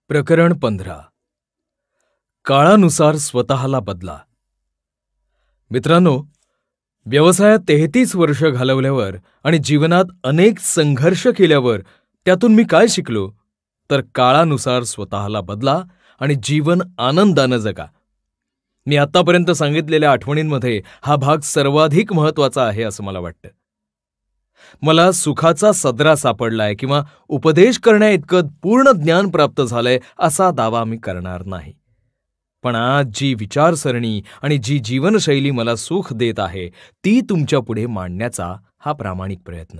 प्रकरण 15. काळानुसार स्वतःला बदला. मित्रांनो, व्यवसायात 33 वर्ष घालवल्यावर आणि जीवनात अनेक संघर्ष केल्यावर त्यातून मी काय शिकलो, तर काळानुसार स्वतःला बदला आणि जीवन आनंदानं जगा. मी आतापर्यंत सांगितलेल्या आठवणींमध्ये हा भाग सर्वाधिक महत्त्वाचा आहे असं मला वाटतं. मला सुखाचा सदरा सापडलाय किंवा उपदेश करण्याइतकं पूर्ण ज्ञान प्राप्त झालंय असा दावा मी करणार नाही. पण आज जी विचारसरणी आणि जी जीवनशैली मला सुख देत आहे ती तुमच्या पुढे मांडण्याचा हा प्रामाणिक प्रयत्न.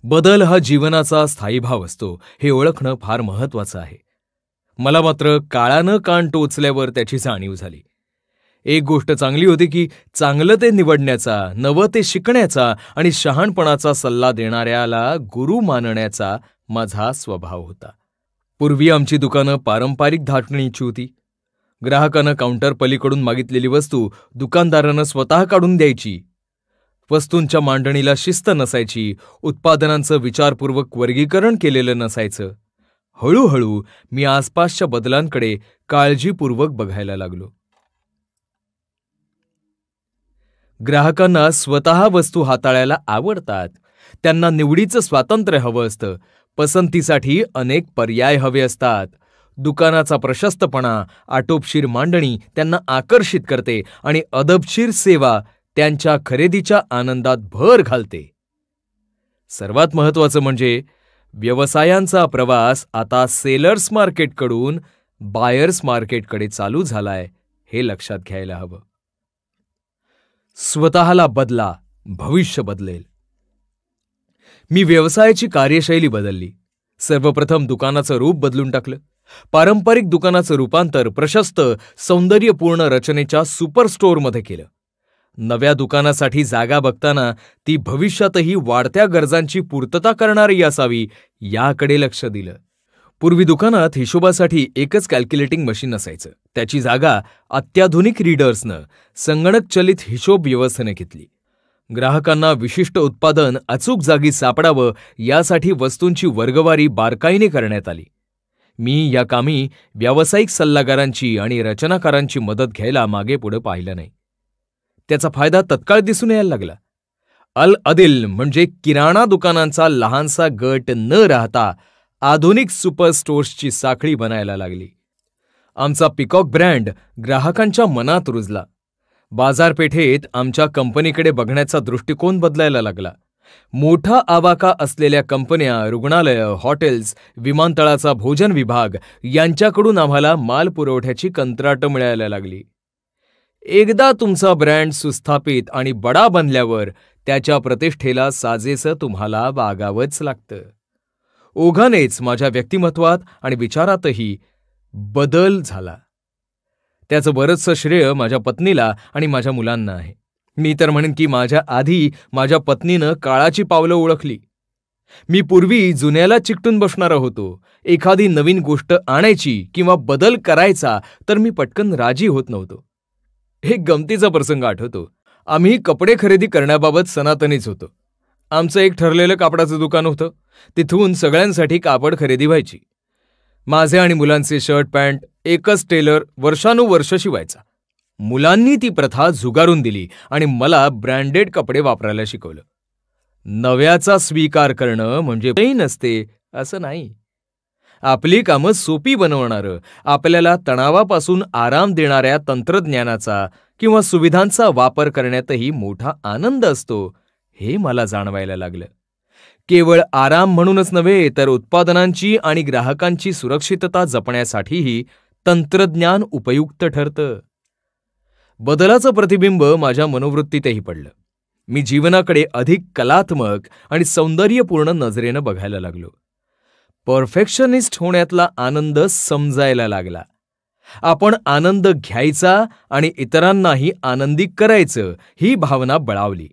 बदल हा जीवनाचा स्थायी भाव असतो हे ओळखणं फार महत्त्वाचं आहे. मला मात्र काळानं कान टोचल्यावर त्याची जाणीव झाली. एक गोष्ट चांगली होती की चांगलं ते निवडण्याचा, नवं ते शिकण्याचा आणि शहाणपणाचा सल्ला देणाऱ्याला गुरु मानण्याचा माझा स्वभाव होता. पूर्वी आमची दुकानं पारंपरिक धाटणीची होती. ग्राहकानं काउंटर पलीकडून मागितलेली वस्तू दुकानदारानं स्वतः काढून द्यायची. वस्तूंच्या मांडणीला शिस्त नसायची. उत्पादनांचं विचारपूर्वक वर्गीकरण केलेलं नसायचं. हळूहळू मी आसपासच्या बदलांकडे काळजीपूर्वक बघायला लागलो. ग्राहकांना स्वतः वस्तू हाताळायला आवडतात. त्यांना निवडीचं स्वातंत्र्य हवं असतं. पसंतीसाठी अनेक पर्याय हवे असतात. दुकानाचा प्रशस्तपणा, आटोपशीर मांडणी त्यांना आकर्षित करते आणि अदबशीर सेवा त्यांच्या खरेदीच्या आनंदात भर घालते. सर्वात महत्त्वाचं म्हणजे व्यवसायांचा प्रवास आता सेलर्स मार्केटकडून बायर्स मार्केटकडे चालू झालाय हे लक्षात घ्यायला हवं. स्वतःला बदला, भविष्य बदलेल. मी व्यवसायाची कार्यशैली बदलली. सर्वप्रथम दुकानाचं रूप बदलून टाकलं. पारंपरिक दुकानाचं रूपांतर प्रशस्त, सौंदर्यपूर्ण रचनेच्या सुपर स्टोअरमध्ये केलं. नव्या दुकानासाठी जागा बघताना ती भविष्यातही वाढत्या गरजांची पूर्तता करणारी असावी याकडे लक्ष दिलं. पूर्वी दुकानात हिशोबासाठी एकच कॅल्क्युलेटिंग मशीन असायचं. त्याची जागा अत्याधुनिक रीडर्सनं, संगणकचलित हिशोब व्यवस्थेने घेतली. ग्राहकांना विशिष्ट उत्पादन अचूक जागी सापडावं यासाठी वस्तूंची वर्गवारी बारकाईने करण्यात आली. मी या कामी व्यावसायिक सल्लागारांची आणि रचनाकारांची मदत घ्यायला मागे पुढे पाहिलं नाही. त्याचा फायदा तत्काळ दिसून यायला लागला. अल अदिल म्हणजे किराणा दुकानांचा लहानसा गट न राहता आधुनिक सुपर स्टोर्सची साखळी बनायला लागली. आमचा पिकॉक ब्रँड ग्राहकांच्या मनात रुजला. बाजारपेठेत आमच्या कंपनीकडे बघण्याचा दृष्टिकोन बदलायला लागला. मोठा आवाका असलेल्या कंपन्या, रुग्णालयं, हॉटेल्स, विमानतळाचा भोजन विभाग यांच्याकडून आम्हाला माल पुरवठ्याची कंत्राटं मिळायला लागली. एकदा तुमचा ब्रँड सुस्थापित आणि बडा बनल्यावर त्याच्या प्रतिष्ठेला साजेसं तुम्हाला वागावंच लागतं. ओघानेच माझ्या व्यक्तिमत्वात आणि विचारातही बदल झाला. त्याचं बरंचसं श्रेय माझ्या पत्नीला आणि माझ्या मुलांना आहे. मी तर म्हणेन की माझ्या आधी माझ्या पत्नीनं काळाची पावलं ओळखली. मी पूर्वी जुन्याला चिकटून बसणारा होतो. एखादी नवीन गोष्ट आणायची किंवा बदल करायचा तर मी पटकन राजी होत नव्हतो. एक गमतीचा प्रसंग आठवतो. आम्ही कपडे खरेदी करण्याबाबत सनातनीच होतो. आमचं एक ठरलेलं कापडाचं दुकान होतं. तिथून सगळ्यांसाठी कापड खरेदी व्हायची. माझे आणि मुलांचे शर्ट पॅन्ट एकच टेलर वर्षानुवर्ष शिवायचा. मुलांनी ती प्रथा झुगारून दिली आणि मला ब्रँडेड कपडे वापरायला शिकवलं. नव्याचा स्वीकार करणं म्हणजे काही नसते असं नाही. आपली कामं सोपी बनवणारं, आपल्याला तणावापासून आराम देणाऱ्या तंत्रज्ञानाचा किंवा सुविधांचा वापर करण्यातही मोठा आनंद असतो हे मला जाणवायला लागलं. केवळ आराम म्हणूनच नव्हे तर उत्पादनांची आणि ग्राहकांची सुरक्षितता जपण्यासाठीही तंत्रज्ञान उपयुक्त ठरतं. बदलाचं प्रतिबिंब माझ्या मनोवृत्तीतही पडलं. मी जीवनाकडे अधिक कलात्मक आणि सौंदर्यपूर्ण नजरेनं बघायला लागलो. परफेक्शनिस्ट होण्यातला आनंद समजायला लागला. आपण आनंद घ्यायचा आणि इतरांनाही आनंदी करायचं ही भावना बळावली.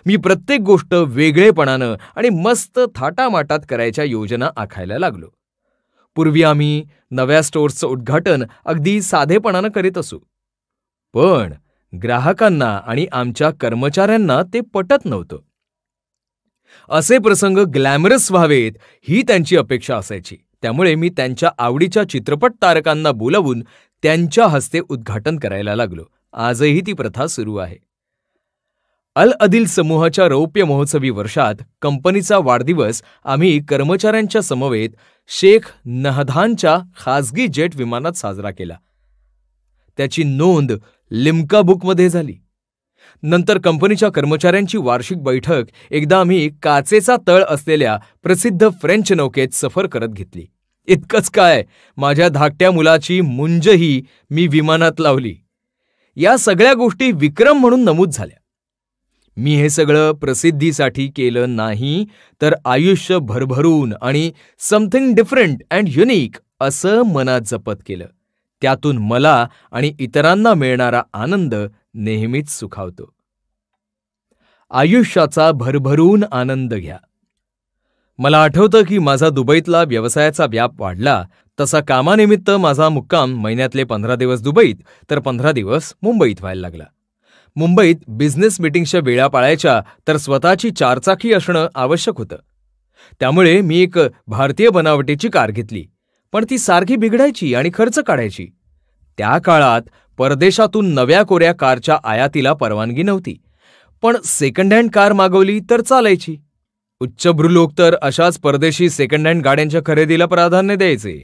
मी प्रत्येक गोष्ट वेगळेपणानं आणि मस्त थाटामाटात करायच्या योजना आखायला लागलो. पूर्वी आम्ही नव्या स्टोअर्सचं उद्घाटन अगदी साधेपणानं करीत असू. पण ग्राहकांना आणि आमच्या कर्मचाऱ्यांना ते पटत नव्हतं. असे प्रसंग ग्लॅमरस व्हावेत ही त्यांची अपेक्षा असायची. त्यामुळे मी त्यांच्या आवडीच्या चित्रपट तारकांना बोलावून त्यांच्या हस्ते उद्घाटन करायला लागलो. आजही ती प्रथा सुरू आहे. अल अदिल समूहाच्या रौप्य महोत्सवी वर्षात कंपनीचा वाढदिवस आम्ही कर्मचाऱ्यांच्या समवेत शेख नहदानच्या खासगी जेट विमानात साजरा केला. त्याची नोंद लिम्का बुकमध्ये झाली. नंतर कंपनीच्या कर्मचाऱ्यांची वार्षिक बैठक एकदा आम्ही काचेचा तळ असलेल्या प्रसिद्ध फ्रेंच नौकेत सफर करत घेतली. इतकंच काय, माझ्या धाकट्या मुलाची मुंजही मी विमानात लावली. या सगळ्या गोष्टी विक्रम म्हणून नमूद झाल्या. मी हे सगळं प्रसिद्धीसाठी केलं नाही, तर आयुष्य भरभरून आणि समथिंग डिफरंट अँड युनिक असं मनात जपत केलं. त्यातून मला आणि इतरांना मिळणारा आनंद नेहमीच सुखावतो. आयुष्याचा भरभरून आनंद घ्या. मला आठवतं की माझा दुबईतला व्यवसायाचा व्याप वाढला तसा कामानिमित्त माझा मुक्काम महिन्यातले 15 दिवस दुबईत तर 15 दिवस मुंबईत व्हायला लागला. मुंबईत बिझनेस मीटिंगच्या वेळा पाळायच्या तर स्वतःची चारचाकी असणं आवश्यक होतं. त्यामुळे मी एक भारतीय बनावटीची कार घेतली, पण ती सारखी बिघडायची आणि खर्च काढायची. त्या काळात परदेशातून नव्या कोऱ्या कारच्या आयातीला परवानगी नव्हती, पण सेकंड हँड कार मागवली तर चालायची. उच्चभ्रू लोक तर अशाच परदेशी सेकंड हँड गाड्यांच्या खरेदीला प्राधान्य द्यायचे,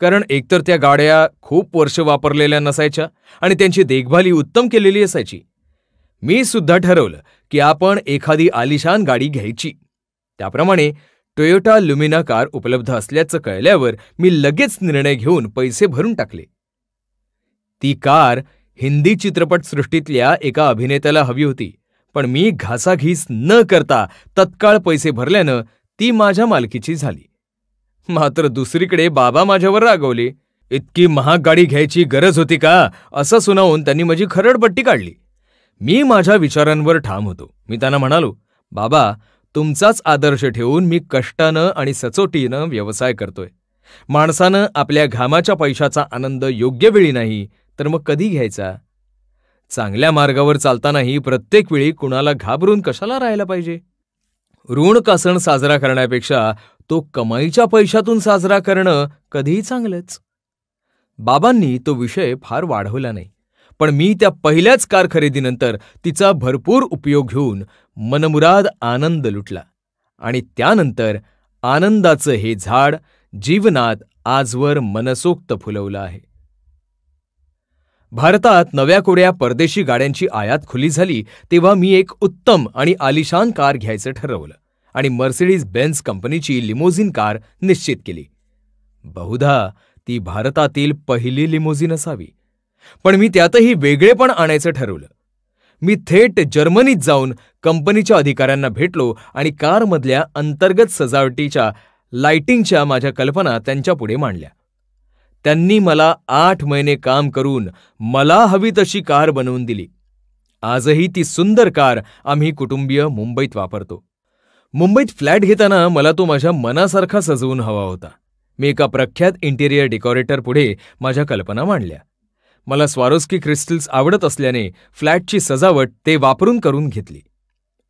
कारण एकतर त्या गाड्या खूप वर्ष वापरलेल्या नसायच्या आणि त्यांची देखभाली उत्तम केलेली असायची. मी सुद्धा ठरवलं की आपण एखादी आलिशान गाडी घ्यायची. त्याप्रमाणे टोयोटा लुमिना कार उपलब्ध असल्याचं कळल्यावर मी लगेच निर्णय घेऊन पैसे भरून टाकले. ती कार हिंदी चित्रपटसृष्टीतल्या एका अभिनेत्याला हवी होती, पण मी घासाघीस न करता तत्काळ पैसे भरल्यानं ती माझ्या मालकीची झाली. मात्र दुसरीकडे बाबा माझ्यावर रागवले. इतकी महाग गाडी घ्यायची गरज होती का, असं सुनावून त्यांनी माझी खरडपट्टी काढली. मी माझ्या विचारांवर ठाम होतो. मी त्यांना म्हणालो, बाबा, तुमचाच आदर्श ठेवून मी कष्टानं आणि सचोटीनं व्यवसाय करतोय. माणसानं आपल्या घामाच्या पैशाचा आनंद योग्य वेळी नाही तर मग कधी घ्यायचा? चांगल्या मार्गावर चालतानाही प्रत्येक वेळी कुणाला घाबरून कशाला राहायला पाहिजे? ऋण का सण साजरा करण्यापेक्षा तो कमाईच्या पैशातून साजरा करणं कधीही चांगलंच. बाबांनी तो विषय फार वाढवला नाही, पण मी त्या पहिल्याच कार खरेदीनंतर तिचा भरपूर उपयोग घेऊन मनमुराद आनंद लुटला आणि त्यानंतर आनंदाचं हे झाड जीवनात आजवर मनसोक्त फुलवलं आहे. भारतात नव्या कोऱ्या परदेशी गाड्यांची आयात खुली झाली तेव्हा मी एक उत्तम आणि आलिशान कार घ्यायचं ठरवलं आणि मर्सिडीज बेन्झ कंपनीची लिमोझिन कार निश्चित केली. बहुधा ती भारतातील पहिली लिमोझिन असावी, पण मी त्यातही वेगळेपण आणायचं ठरवलं. मी थेट जर्मनीत जाऊन कंपनीच्या अधिकाऱ्यांना भेटलो आणि कारमधल्या अंतर्गत सजावटीच्या लाइटिंगच्या माझ्या कल्पना त्यांच्यापुढे मांडल्या. त्यांनी मला 8 महिने काम करून मला हवी तशी कार बनवून दिली. आजही ती सुंदर कार आम्ही कुटुंबीय मुंबईत वापरतो. मुंबईत फ्लॅट घेताना मला तो माझ्या मनासारखा सजवून हवा होता. मी एका प्रख्यात इंटिरियर डेकोरेटर पुढे माझ्या कल्पना मांडल्या. मला स्वारोस्की क्रिस्टल्स आवडत असल्याने फ्लॅटची सजावट ते वापरून करून घेतली.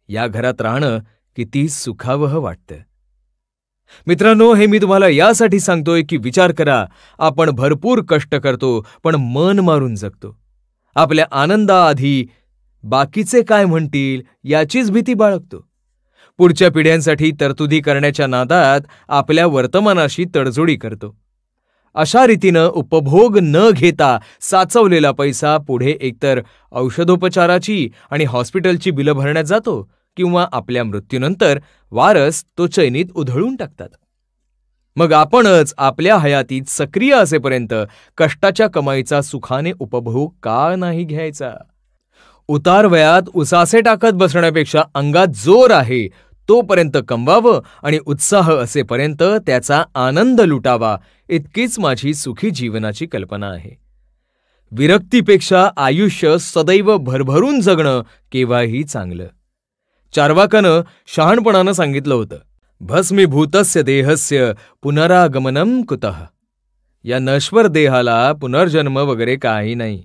या घरात राहणं किती सुखावह वाटतं. मित्रांनो, हे मी तुम्हाला यासाठी सांगतोय की विचार करा, आपण भरपूर कष्ट करतो पण मन मारून जगतो. आपल्या आनंदाआधी बाकीचे काय म्हणतील याचीच भीती बाळगतो. पुढच्या पिढ्यांसाठी तरतुदी करण्याच्या नादात आपल्या वर्तमानाशी तडजोडी करतो. अशा रीतीनं उपभोग न घेता साचवलेला पैसा पुढे एकतर औषधोपचाराची आणि हॉस्पिटलची बिलं भरण्यात जातो किंवा आपल्या मृत्यूनंतर वारस तो चैनीत उधळून टाकतात. मग आपणच आपल्या हयातीत सक्रिय असेपर्यंत कष्टाच्या कमाईचा सुखाने उपभोग का नाही घ्यायचा? उतार वयात उसासे टाकत बसण्यापेक्षा अंगात जोर आहे तोपर्यंत कमवावं आणि उत्साह असेपर्यंत त्याचा आनंद लुटावा, इतकीच माझी सुखी जीवनाची कल्पना आहे. विरक्तीपेक्षा आयुष्य सदैव भरभरून जगणं केव्हाही चांगलं. चार्वाकानं शहाणपणानं सांगितलं होतं, भस्मीभूतस्य देहस्य पुनरागमनम कुतः. या नश्वर देहाला पुनर्जन्म वगैरे काही नाही.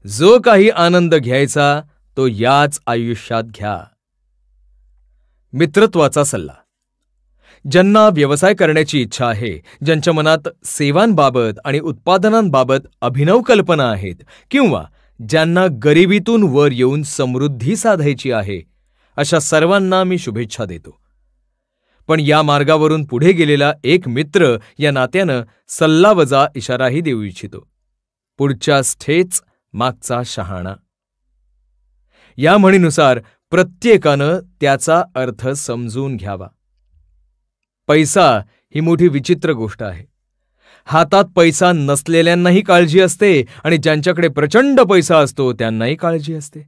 जो काही आनंद घ्यायचा तो याच आयुष्यात घ्या. मित्रत्वाचा सल्ला. ज्यांना व्यवसाय करण्याची इच्छा आहे, ज्यांच्या मनात सेवांबाबत आणि उत्पादनांबाबत अभिनव कल्पना आहेत, किंवा ज्यांना गरिबीतून वर येऊन समृद्धी साधायची आहे, अशा सर्वांना मी शुभेच्छा देतो. पण या मार्गावरून पुढे गेलेला एक मित्र या नात्यानं सल्लावजा इशाराही देऊ इच्छितो. पुढच्यास ठेच, मागचा शहाणा. या म्हणीनुसार प्रत्येकानं त्याचा अर्थ समजून घ्यावा. पैसा ही मोठी विचित्र गोष्ट आहे. हातात पैसा नसलेल्यांनाही काळजी असते आणि ज्यांच्याकडे प्रचंड पैसा असतो त्यांनाही काळजी असते.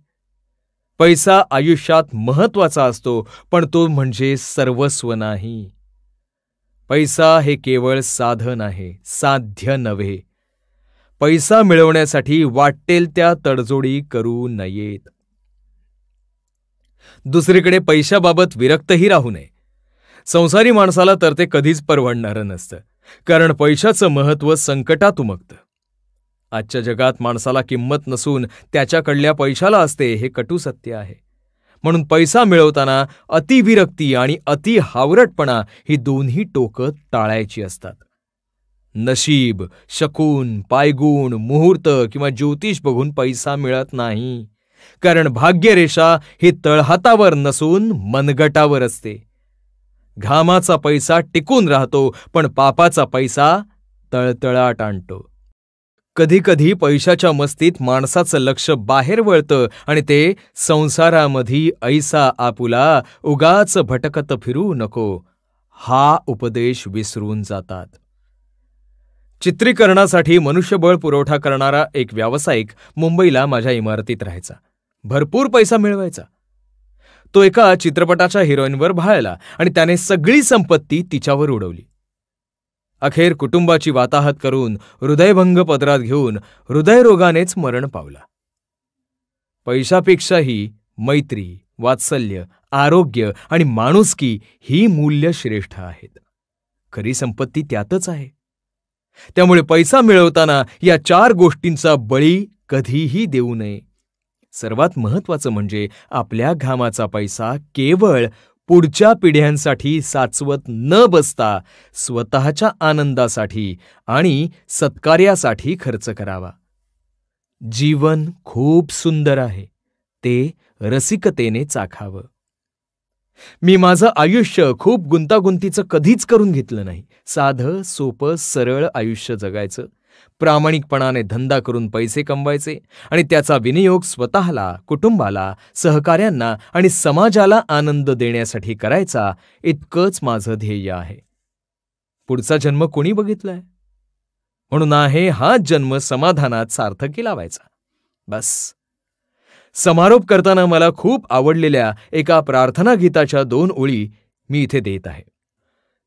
पैसा आयुष्यात महत्वाचा असतो, पण तो म्हणजे सर्वस्व नाही. पैसा हे केवळ साधन आहे, साध्य नव्हे. पैसा मिळवण्यासाठी वाटेल त्या तडजोडी करू नयेत. दुसरीकडे पैशाबाबत विरक्तही राहू नये. संसारी माणसाला तर ते कधीच परवडणारं नसतं, कारण पैशाचं महत्त्व संकटात उमगतं. आजच्या जगात माणसाला किंमत नसून त्याच्याकडल्या पैशाला असते, हे कटू सत्य आहे. म्हणून पैसा मिळवताना अतिविरक्ती आणि अति हावरटपणा ही दोन्ही टोकं टाळायची असतात. नशीब, शकून, पायगुण, मुहूर्त किंवा ज्योतिष बघून पैसा मिळत नाही, कारण भाग्यरेषा ही तळहातावर नसून मनगटावर असते. घामाचा पैसा टिकून राहतो, पण पापाचा पैसा तळतळाट आणतो. कधीकधी पैशाच्या मस्तीत माणसाचं लक्ष बाहेर वळतं आणि ते संसारामधी ऐसा आपुला उगाच भटकत फिरू नको, हा उपदेश विसरून जातात. चित्रीकरणासाठी मनुष्यबळ पुरवठा करणारा एक व्यावसायिक मुंबईला माझ्या इमारतीत राहायचा. भरपूर पैसा मिळवायचा. तो एका चित्रपटाच्या हिरोईनवर भाळला आणि त्याने सगळी संपत्ती तिच्यावर उडवली. अखेर कुटुंबाची वाताहत करून हृदयभंग पदरात घेऊन हृदयरोगानेच मरण पावला. पैशापेक्षाही मैत्री, वात्सल्य, आरोग्य आणि माणुसकी ही मूल्य श्रेष्ठ आहेत. खरी संपत्ती त्यातच आहे. त्यामुळे पैसा मिळवताना या 4 गोष्टींचा बळी कधीही देऊ नये. सर्वात महत्त्वाचं म्हणजे आपल्या घामाचा पैसा केवळ पुढच्या पिढ्यांसाठी साचवत न बसता स्वतःच्या आनंदासाठी आणि सत्कार्यासाठी खर्च करावा. जीवन खूप सुंदर आहे, ते रसिकतेने चाखावं. मी माझं आयुष्य खूप गुंतागुंतीचं कधीच करून घेतलं नाही. साधं, सोपं, सरळ आयुष्य जगायचं. प्रामाणिकपणाने धंदा करून पैसे कमवायचे आणि त्याचा विनियोग स्वतःला, कुटुंबाला, सहकाऱ्यांना आणि समाजाला आनंद देण्यासाठी करायचा, इतकंच माझं ध्येय आहे. पुढचा जन्म कोणी बघितलाय? म्हणून आहे हा जन्म समाधानात सार्थकी लावायचा. बस. समारोप करताना मला खूप आवडलेल्या एका प्रार्थना गीताच्या 2 ओळी मी इथे देत आहे.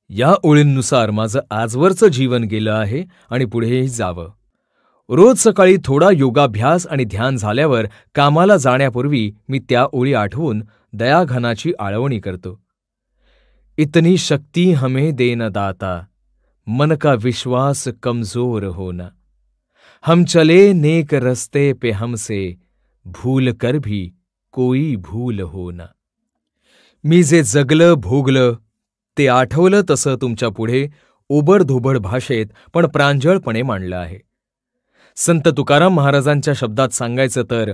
या ओळींनुसार माझं आजवरचं जीवन गेलं आहे आणि पुढेही जावं. रोज सकाळी थोडा योगाभ्यास आणि ध्यान झाल्यावर कामाला जाण्यापूर्वी मी त्या ओळी आठवून दयाघनाची आळवणी करतो. इतनी शक्ति हमें देना दाता, मन का विश्वास कमजोर होना. हम चले नेक रस्ते पे हमसे, भूल कर भी कोई भूल होना. मी जे जगलं भोगलं ते आठवलं तसं तुमच्या पुढे ओबडधोबड भाषेत पण प्रांजळपणे मांडलं आहे. संत तुकाराम महाराजांच्या शब्दात सांगायचं तर,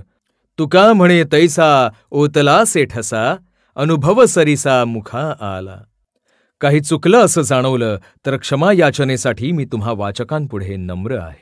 तुका म्हणे तैसा ओतला से ठसा, अनुभव सरीसा मुखा आला. काही चुकलं असं जाणवलं तर क्षमा याचनेसाठी मी तुम्हा वाचकांपुढे नम्र आहे.